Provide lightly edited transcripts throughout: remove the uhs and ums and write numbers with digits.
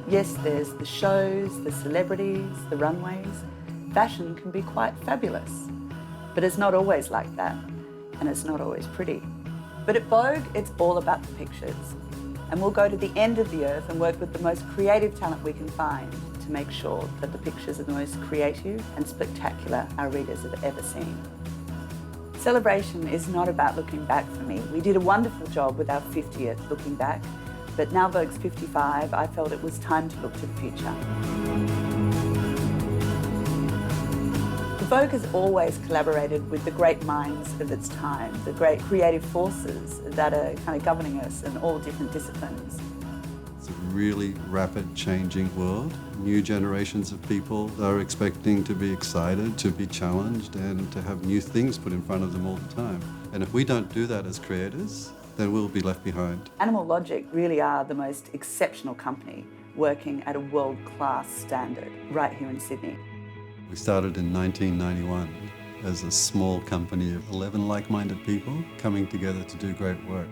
Yes, there's the shows, the celebrities, the runways. Fashion can be quite fabulous, but it's not always like that, and it's not always pretty. But at Vogue, it's all about the pictures, and we'll go to the end of the earth and work with the most creative talent we can find to make sure that the pictures are the most creative and spectacular our readers have ever seen. Celebration is not about looking back for me. We did a wonderful job with our 50th looking back, but now Vogue's 55, I felt it was time to look to the future. Vogue has always collaborated with the great minds of its time, the great creative forces that are kind of governing us in all different disciplines. It's a really rapid changing world. New generations of people are expecting to be excited, to be challenged, and to have new things put in front of them all the time. And if we don't do that as creators, then we'll be left behind. Animal Logic really are the most exceptional company working at a world-class standard right here in Sydney. We started in 1991 as a small company of 11 like-minded people coming together to do great work.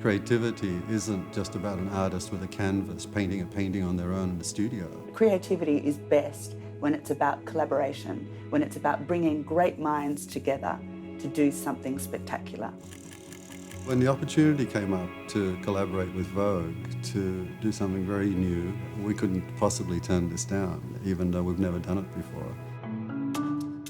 Creativity isn't just about an artist with a canvas painting a painting on their own in the studio. Creativity is best when it's about collaboration, when it's about bringing great minds together to do something spectacular. When the opportunity came up to collaborate with Vogue to do something very new, we couldn't possibly turn this down, even though we've never done it before.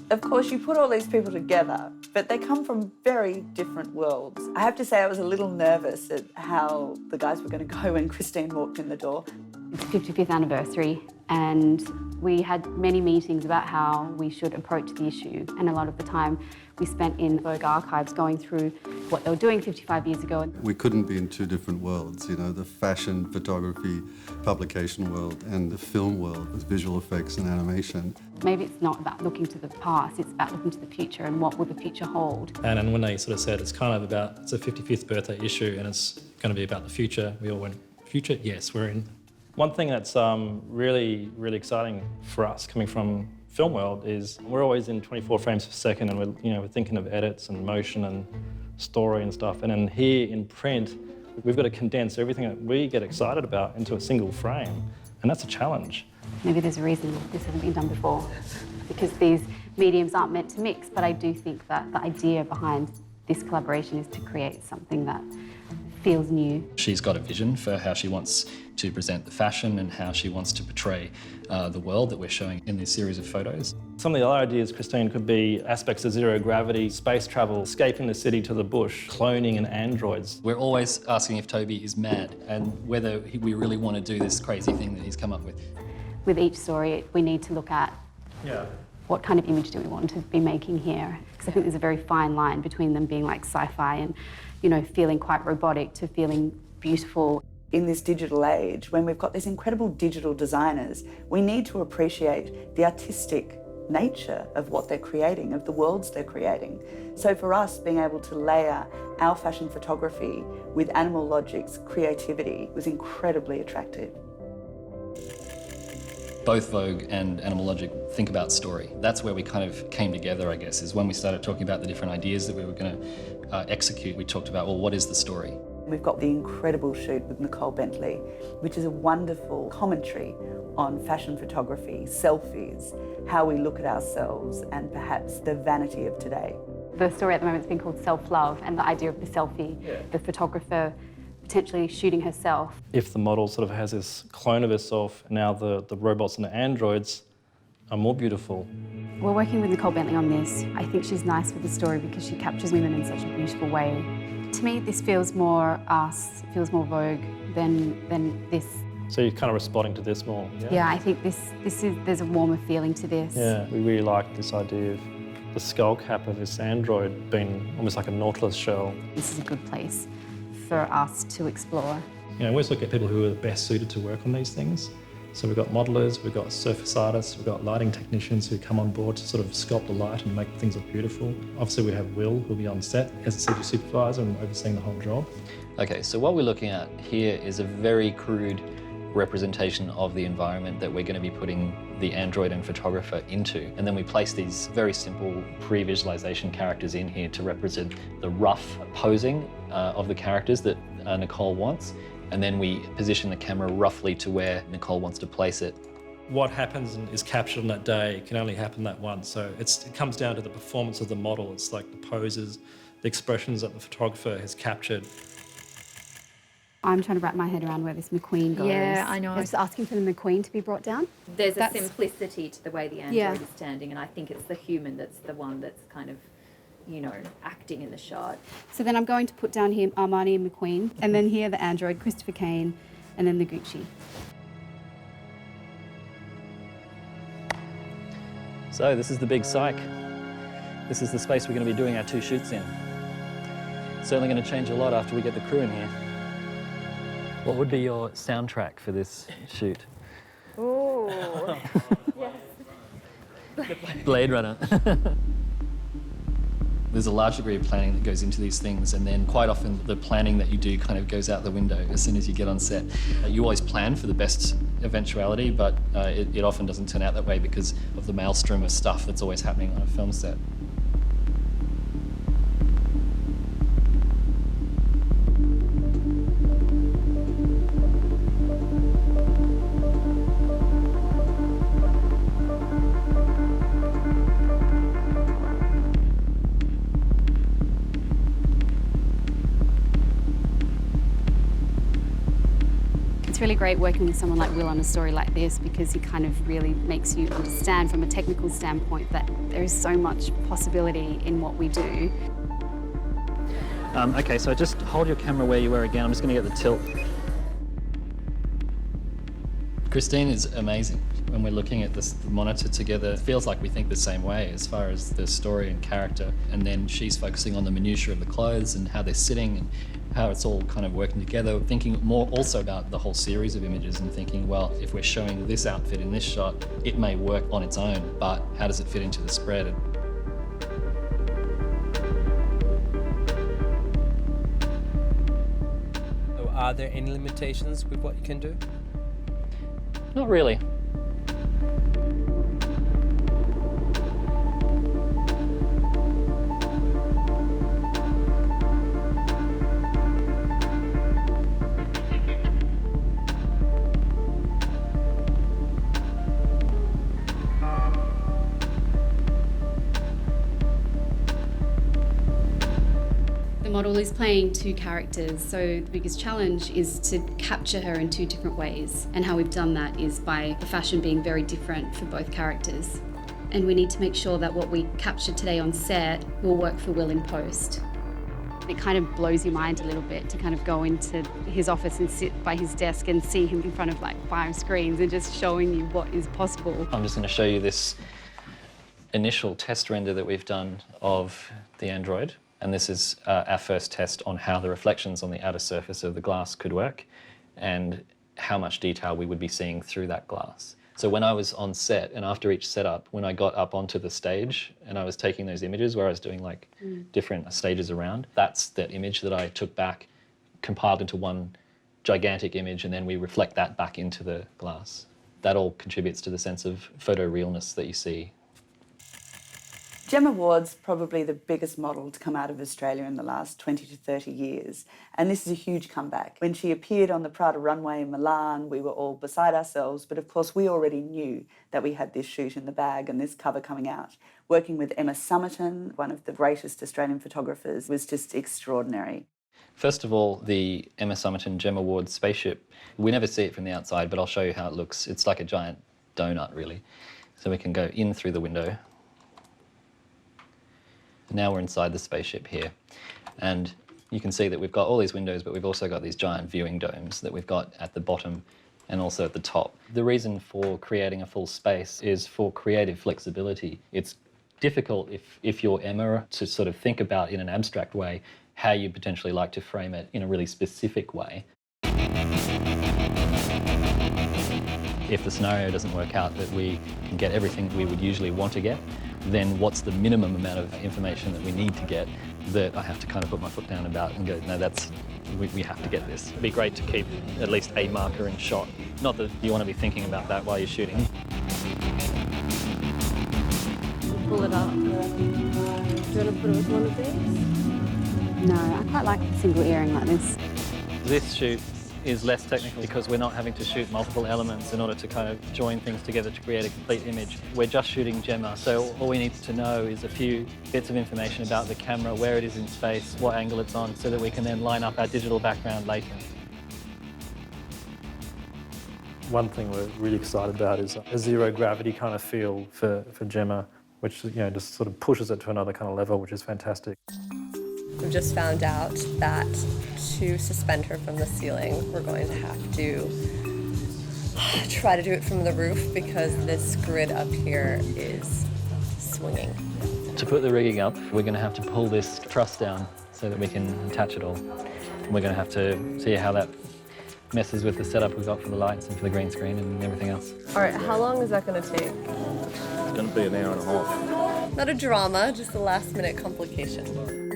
Of course, you put all these people together, but they come from very different worlds. I have to say I was a little nervous at how the guys were going to go when Christine walked in the door. It's the 55th anniversary, and we had many meetings about how we should approach the issue, and a lot of the time we spent in Vogue archives going through what they were doing 55 years ago. We couldn't be in two different worlds, you know, the fashion, photography, publication world and the film world with visual effects and animation. Maybe it's not about looking to the past, it's about looking to the future and what will the future hold. And when they sort of said it's kind of about, it's a 55th birthday issue and it's going to be about the future, we all went, future? Yes, we're in. One thing that's really, really exciting for us coming from film world is we're always in 24 frames per second, and we're thinking of edits and motion and story and stuff. And then here in print, we've got to condense everything that we get excited about into a single frame, and that's a challenge. Maybe there's a reason this hasn't been done before, because these mediums aren't meant to mix, but I do think that the idea behind this collaboration is to create something that feels new. She's got a vision for how she wants to present the fashion and how she wants to portray the world that we're showing in this series of photos. Some of the other ideas, Christine, could be aspects of zero gravity, space travel, escaping the city to the bush, cloning and androids. We're always asking if Toby is mad and whether we really want to do this crazy thing that he's come up with. With each story, we need to look at what kind of image do we want to be making here? Because I think there's a very fine line between them being like sci-fi and, feeling quite robotic to feeling beautiful. In this digital age, when we've got these incredible digital designers, we need to appreciate the artistic nature of what they're creating, of the worlds they're creating. So for us, being able to layer our fashion photography with Animal Logic's creativity was incredibly attractive. Both Vogue and Animal Logic think about story. That's where we kind of came together, I guess, is when we started talking about the different ideas that we were going to execute. We talked about, well, what is the story? We've got the incredible shoot with Nicole Bentley, which is a wonderful commentary on fashion photography, selfies, how we look at ourselves, and perhaps the vanity of today. The story at the moment has been called Self-Love, and the idea of the selfie, the photographer potentially shooting herself. If the model sort of has this clone of herself, now the robots and the androids are more beautiful. We're working with Nicole Bentley on this. I think she's nice with the story because she captures women in such a beautiful way. To me, this feels more us, it feels more Vogue than this. So you're kind of responding to this more? Yeah, I think there's a warmer feeling to this. Yeah, we really like this idea of the skull cap of this android being almost like a Nautilus shell. This is a good place for us to explore. We always look at people who are best suited to work on these things. So we've got modelers, we've got surface artists, we've got lighting technicians who come on board to sort of sculpt the light and make things look beautiful. Obviously we have Will, who'll be on set as a CG supervisor and overseeing the whole job. Okay, so what we're looking at here is a very crude representation of the environment that we're going to be putting the android and photographer into. And then we place these very simple pre-visualization characters in here to represent the rough posing of the characters that Nicole wants. And then we position the camera roughly to where Nicole wants to place it. What happens and is captured on that day can only happen that once. So it comes down to the performance of the model. It's like the poses, the expressions that the photographer has captured. I'm trying to wrap my head around where this McQueen goes. Yeah, I know. They're just asking for the McQueen to be brought down. There's a simplicity to the way the android Yeah. is standing, and I think it's the human that's the one that's kind of, you know, acting in the shot. So then I'm going to put down here Armani and McQueen, and then here the android, Christopher Kane, and then the Gucci. So this is the big psych. This is the space we're going to be doing our 2 shoots in. Certainly going to change a lot after we get the crew in here. What would be your soundtrack for this shoot? Oh, yes. Blade Runner. There's a large degree of planning that goes into these things, and then quite often the planning that you do kind of goes out the window as soon as you get on set. You always plan for the best eventuality, but it often doesn't turn out that way because of the maelstrom of stuff that's always happening on a film set. It's really great working with someone like Will on a story like this because he kind of really makes you understand from a technical standpoint that there is so much possibility in what we do. Okay, so just hold your camera where you were again. I'm just going to get the tilt. Christine is amazing. When we're looking at this monitor together, it feels like we think the same way as far as the story and character. And then she's focusing on the minutiae of the clothes and how they're sitting and how it's all kind of working together, thinking more also about the whole series of images and thinking, well, if we're showing this outfit in this shot, it may work on its own, but how does it fit into the spread? So are there any limitations with what you can do? Not really. The model is playing 2 characters, so the biggest challenge is to capture her in 2 different ways. And how we've done that is by the fashion being very different for both characters. And we need to make sure that what we captured today on set will work for Will in post. It kind of blows your mind a little bit to kind of go into his office and sit by his desk and see him in front of like 5 screens and just showing you what is possible. I'm just going to show you this initial test render that we've done of the android. And this is our first test on how the reflections on the outer surface of the glass could work and how much detail we would be seeing through that glass. So when I was on set and after each setup, when I got up onto the stage and I was taking those images where I was doing like different stages around, that's that image that I took back, compiled into one gigantic image, and then we reflect that back into the glass. That all contributes to the sense of photorealness that you see. Gemma Ward's probably the biggest model to come out of Australia in the last 20 to 30 years, and this is a huge comeback. When she appeared on the Prada runway in Milan, we were all beside ourselves, but of course we already knew that we had this shoot in the bag and this cover coming out. Working with Emma Somerton, one of the greatest Australian photographers, was just extraordinary. First of all, the Emma Somerton Gemma Ward spaceship, we never see it from the outside, but I'll show you how it looks. It's like a giant donut, really. So we can go in through the window. Now we're inside the spaceship here, and you can see that we've got all these windows, but we've also got these giant viewing domes that we've got at the bottom and also at the top. The reason for creating a full space is for creative flexibility. It's difficult if you're Emma to sort of think about in an abstract way how you potentially like to frame it in a really specific way. If the scenario doesn't work out that we can get everything we would usually want to get, then what's the minimum amount of information that we need to get that I have to kind of put my foot down about and go, no, we have to get this. It'd be great to keep at least a marker in shot. Not that you want to be thinking about that while you're shooting. Pull it up. Do you want to put it with one of these? No, I quite like a single earring like this. This shoot is less technical because we're not having to shoot multiple elements in order to kind of join things together to create a complete image. We're just shooting Gemma, so all we need to know is a few bits of information about the camera, where it is in space, what angle it's on, so that we can then line up our digital background later. One thing we're really excited about is a zero gravity kind of feel for Gemma, which just sort of pushes it to another kind of level, which is fantastic. We've just found out that to suspend her from the ceiling, we're going to have to try to do it from the roof because this grid up here is swinging. To put the rigging up, we're going to have to pull this truss down so that we can attach it all. And we're going to have to see how that messes with the setup we've got for the lights and for the green screen and everything else. All right, how long is that going to take? It's going to be an hour and a half. Not a drama, just a last-minute complication.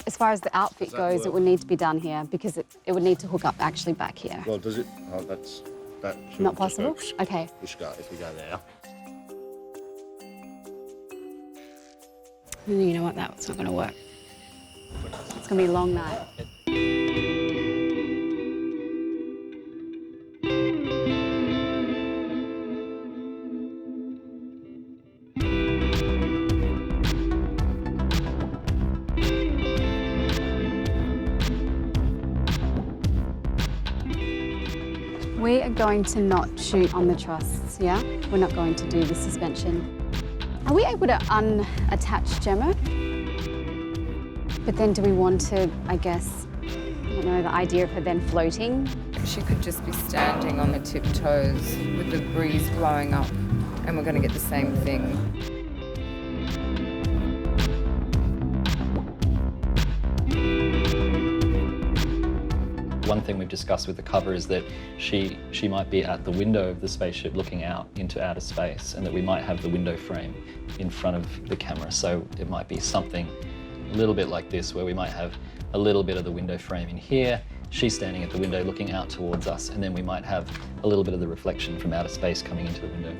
As far as the outfit goes, it would need to be done here because it would need to hook up actually back here. Well, does it? Oh, that Not possible? Okay. If we go there. You know what? That's not going to work. It's going to be a long night. We are going to not shoot on the truss, yeah? We're not going to do the suspension. Are we able to unattach Gemma? But then do we want to, I guess, I don't know, the idea of her then floating? She could just be standing on the tiptoes with the breeze blowing up and we're going to get the same thing. One thing we've discussed with the cover is that she might be at the window of the spaceship looking out into outer space, and that we might have the window frame in front of the camera. So it might be something a little bit like this, where we might have a little bit of the window frame in here, she's standing at the window looking out towards us, and then we might have a little bit of the reflection from outer space coming into the window.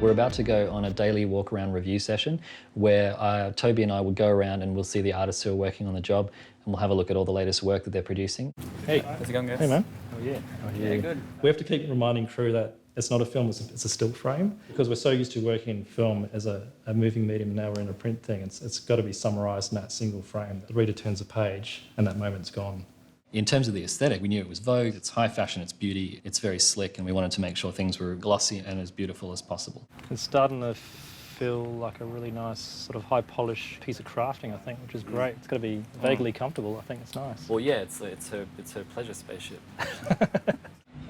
We're about to go on a daily walk-around review session where Toby and I will go around and we'll see the artists who are working on the job, and we'll have a look at all the latest work that they're producing. Hey, How's it going, guys? hey man. Oh, yeah. Yeah, Good. We have to keep reminding crew that it's not a film, it's a still frame, because we're so used to working in film as a moving medium, and now we're in a print thing. It's got to be summarised in that single frame. The reader turns a page and that moment's gone. In terms of the aesthetic, we knew it was Vogue, it's high fashion, it's beauty, it's very slick, and we wanted to make sure things were glossy and as beautiful as possible. It's starting to feel like a really nice sort of high polish piece of crafting, I think, which is great. It's got to be vaguely comfortable. I think it's nice. Well, yeah, it's her pleasure spaceship.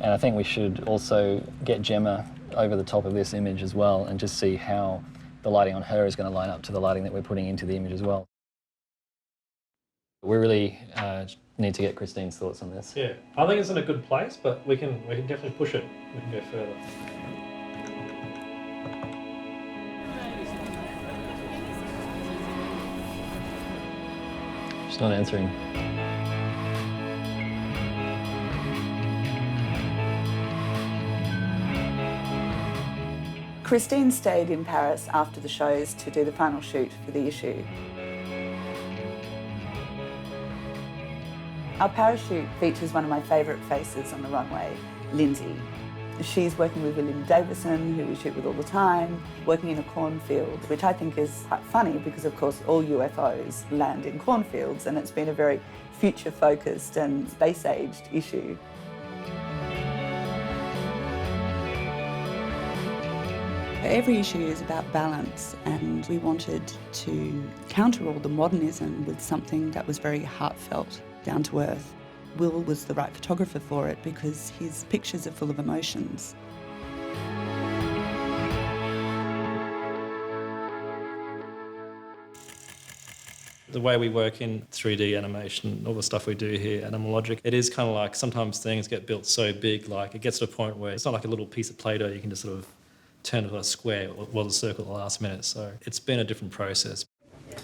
And I think we should also get Gemma over the top of this image as well and just see how the lighting on her is going to line up to the lighting that we're putting into the image as well. We really need to get Christine's thoughts on this. Yeah, I think it's in a good place, but we can definitely push it. We can go further. She's not answering. Christine stayed in Paris after the shows to do the final shoot for the issue. Our parachute features one of my favourite faces on the runway, Lindsey. She's working with William Davison, who we shoot with all the time, working in a cornfield, which I think is quite funny because, of course, all UFOs land in cornfields, and it's been a very future-focused and space-aged issue. Every issue is about balance, and we wanted to counter all the modernism with something that was very heartfelt, down to earth. Will was the right photographer for it because his pictures are full of emotions. The way we work in 3D animation, all the stuff we do here, Animal Logic, it is kind of like sometimes things get built so big, like it gets to a point where it's not like a little piece of Play-Doh you can just sort of turn it a square or a circle at the last minute. So it's been a different process.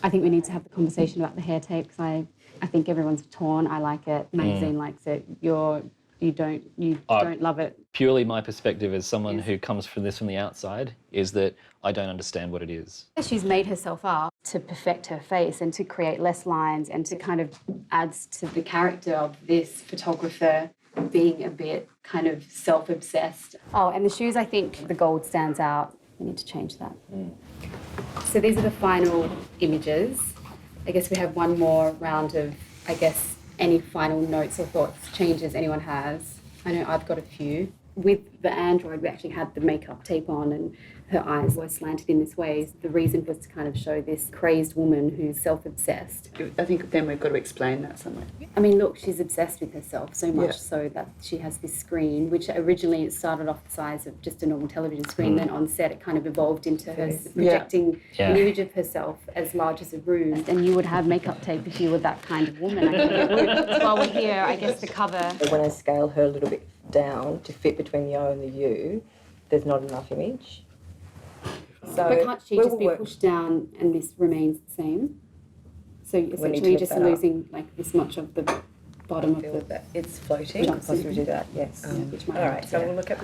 I think we need to have the conversation about the hair tape because I think everyone's torn. I like it. Magazine likes it. You don't love it. Purely my perspective as someone who comes from this from the outside is that I don't understand what it is. She's made herself up to perfect her face and to create less lines and to kind of adds to the character of this photographer being a bit kind of self-obsessed. Oh, and the shoes, I think the gold stands out. We need to change that. So these are the final images. I guess we have one more round of, any final notes or thoughts, changes anyone has. I know I've got a few. With the android, we actually had the makeup tape on and her eyes were slanted in this way. The reason was to kind of show this crazed woman who's self-obsessed. I think then we've got to explain that somewhere. I mean, look, she's obsessed with herself so much so that she has this screen, which originally it started off the size of just a normal television screen. Then on set, it kind of evolved into her projecting an image of herself as large as a room. And you would have makeup tape if you were that kind of woman. I think while we're here, I guess the cover. When I scale her a little bit down to fit between the O and the U, there's not enough image. So but can't she just be pushed down and this remains the same? So essentially you're just losing like this much of the bottom of the... It's floating. Can possibly do that, yes. All right, so we'll look at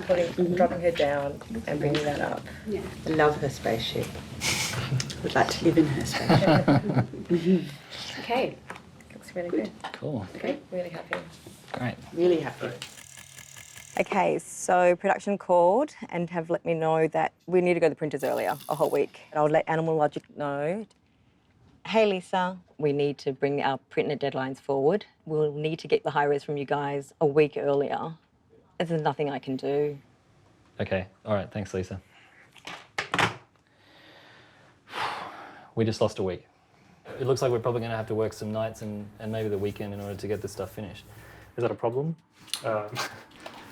dropping her down and bringing that up. Yeah. I love her spaceship. Would like to live in her spaceship. Okay, looks really good. Cool. Okay, really happy. Great. Really happy. Okay, so production called and have let me know that we need to go to the printers earlier, a whole week. I'll let Animal Logic know. Hey Lisa, we need to bring our printer deadlines forward. We'll need to get the high res from you guys a week earlier. There's nothing I can do. Okay, all right, thanks, Lisa. We just lost a week. It looks like we're probably going to have to work some nights and maybe the weekend in order to get this stuff finished. Is that a problem?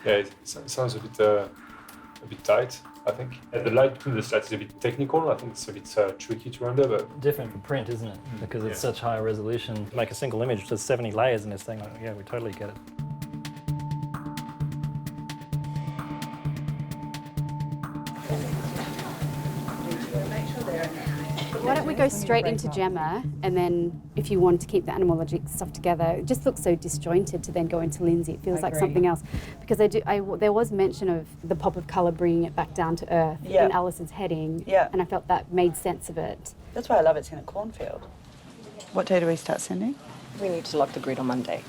Yeah, it sounds a bit tight, I think. And the light between the slides is a bit technical. I think it's a bit tricky to render, but... Different for print, isn't it? Because it's such high resolution. To make a single image, there's 70 layers in this thing. Like, yeah, we totally get it. Why don't we go straight into Gemma, and then if you want to keep the Animal Logic stuff together, it just looks so disjointed to then go into Lindsey. It feels like something else. Because there was mention of the pop of colour bringing it back down to earth in Alison's heading, and I felt that made sense of it. That's why I love it's in a cornfield. What day do we start sending? We need to lock the grid on Monday.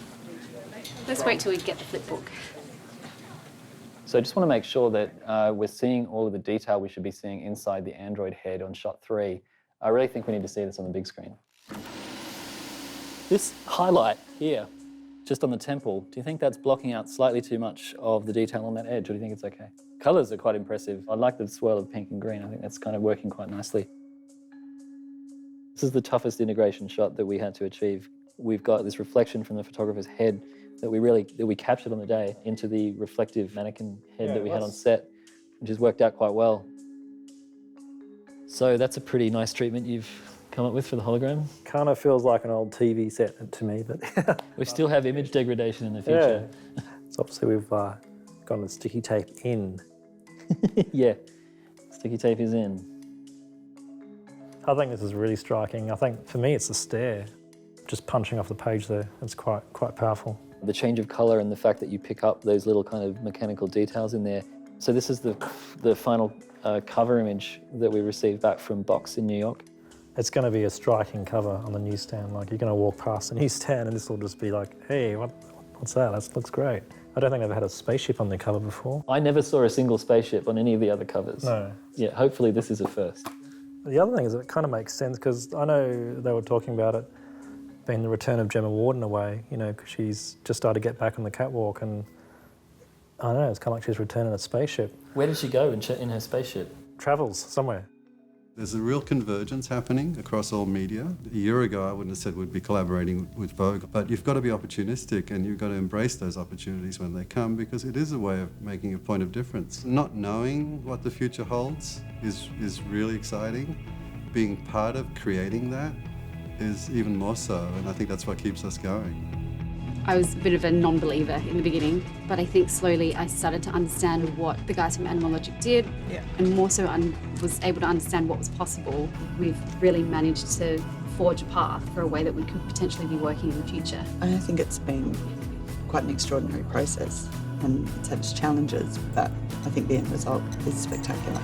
Let's wait till we get the flip book. So I just want to make sure that we're seeing all of the detail we should be seeing inside the android head on shot 3. I really think we need to see this on the big screen. This highlight here, just on the temple, do you think that's blocking out slightly too much of the detail on that edge, or do you think it's okay? Colours are quite impressive. I like the swirl of pink and green. I think that's kind of working quite nicely. This is the toughest integration shot that we had to achieve. We've got this reflection from the photographer's head that we captured on the day into the reflective mannequin head that we had on set, which has worked out quite well. So that's a pretty nice treatment you've come up with for the hologram. Kind of feels like an old TV set to me, but... We still have image degradation in the future. Yeah. So obviously we've gotten the sticky tape in. Yeah, sticky tape is in. I think this is really striking. I think for me it's the stare. Just punching off the page there, it's quite powerful. The change of colour and the fact that you pick up those little kind of mechanical details in there. So this is the final cover image that we received back from Box in New York. It's going to be a striking cover on the newsstand. Like, you're going to walk past the newsstand and this will just be like, hey, what's that? That looks great. I don't think they've had a spaceship on their cover before. I never saw a single spaceship on any of the other covers. No. Yeah, hopefully this is a first. The other thing is it kind of makes sense because I know they were talking about it being the return of Gemma Ward in a way, you know, because she's just started to get back on the catwalk and I don't know, it's kind of like she's returning a spaceship. Where did she go in her spaceship? Travels somewhere. There's a real convergence happening across all media. A year ago, I wouldn't have said we'd be collaborating with Vogue, but you've got to be opportunistic and you've got to embrace those opportunities when they come because it is a way of making a point of difference. Not knowing what the future holds is really exciting. Being part of creating that is even more so, and I think that's what keeps us going. I was a bit of a non-believer in the beginning, but I think slowly I started to understand what the guys from Animal Logic did, and more so was able to understand what was possible. We've really managed to forge a path for a way that we could potentially be working in the future. I think it's been quite an extraordinary process, and it's had its challenges, but I think the end result is spectacular.